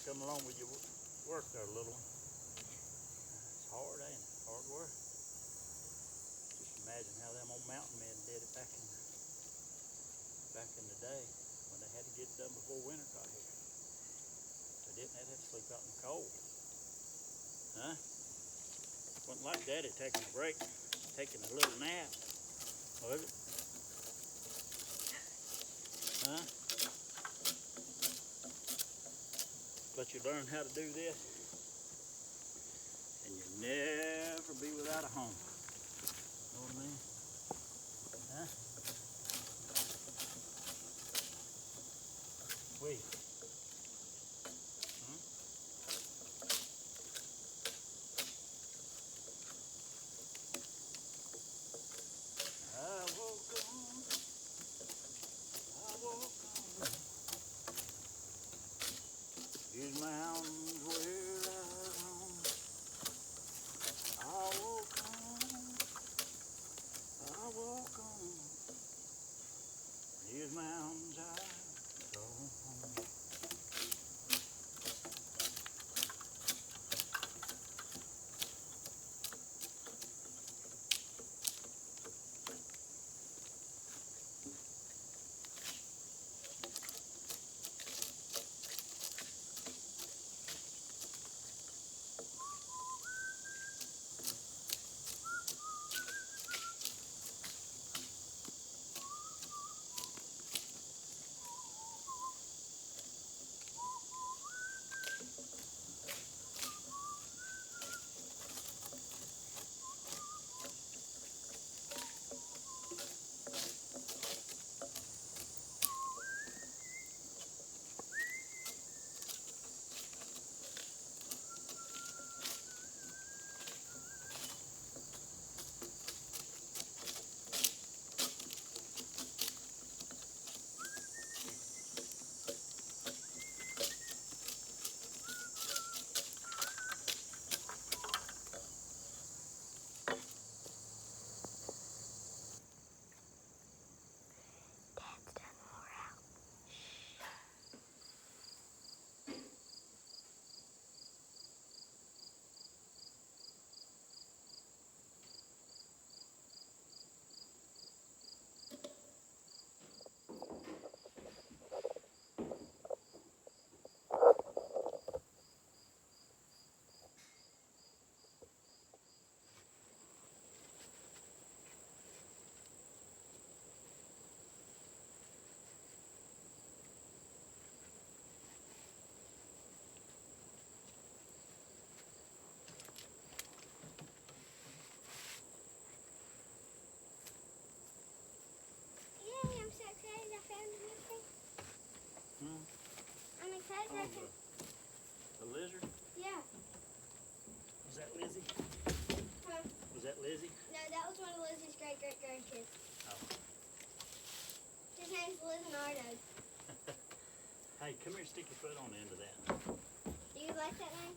Come along with your work there, little one. It's hard, ain't it? Hard work. Just imagine how them old mountain men did it back in the day when they had to get it done before winter got here. They didn't. They'd have to sleep out in the cold. Huh? Wasn't like Daddy taking a break, taking a little nap, was it? Huh? But you learn how to do this, and you never be without a home. You know what I mean? Huh? Wait. Hmm? I walk on. These mountains where I roam. I walk on. These mountains I go home. I'm excited. The lizard? Yeah. Was that Lizzie? Huh? Was that Lizzie? No, that was one of Lizzie's great-great-grandkids. Oh. His name's Leonardo. Hey, come here, stick your foot on the end of that. Do you like that name?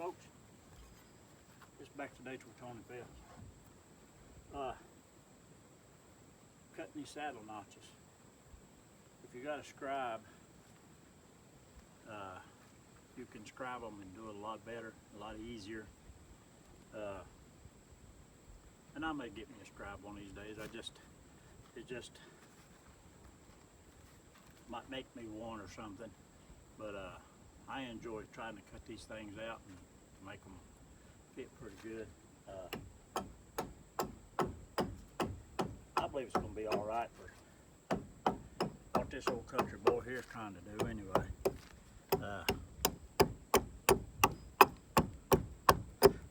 folks. Just back today to Tony Phelps. Cutting these saddle notches. If you got a scribe, you can scribe them and do it a lot better, a lot easier. And I may get me a scribe one of these days. It just might make me one or something. But I enjoy trying to cut these things out and make them fit pretty good. I believe it's going to be all right for what this old country boy here is trying to do anyway.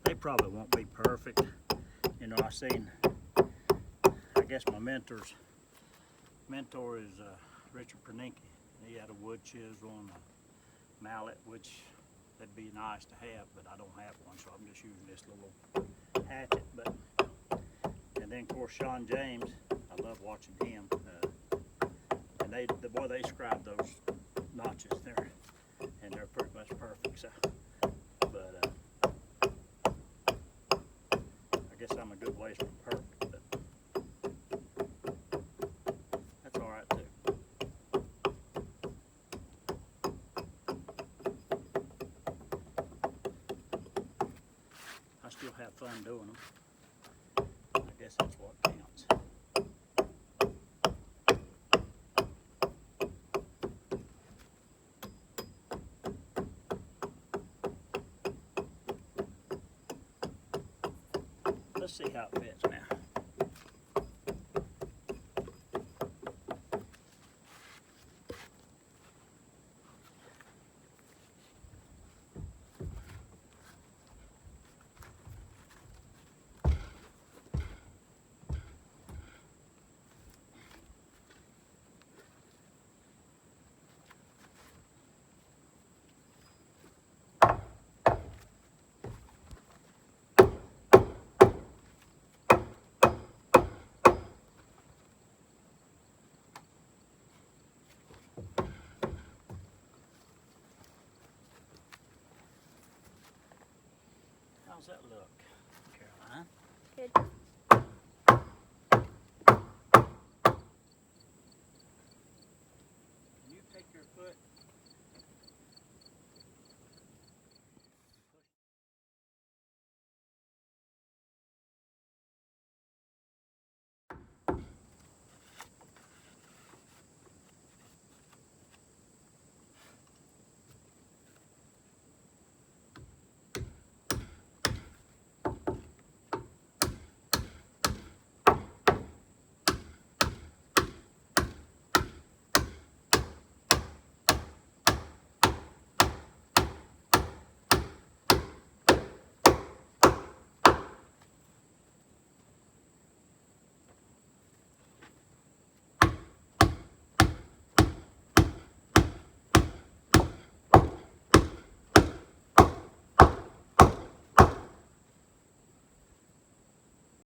They probably won't be perfect. You know, I guess my mentor is Richard Perninke. He had a wood chisel and a mallet, which that'd be nice to have, but I don't have one, so I'm just using this little hatchet. And then of course Sean James, I love watching him. And they scribe those notches there, and they're pretty much perfect. So, but I guess I'm a good ways from perfect, but that's all right too. I still have fun doing them. I guess that's what counts. Let's see how it fits now. How's that look, Caroline? Good.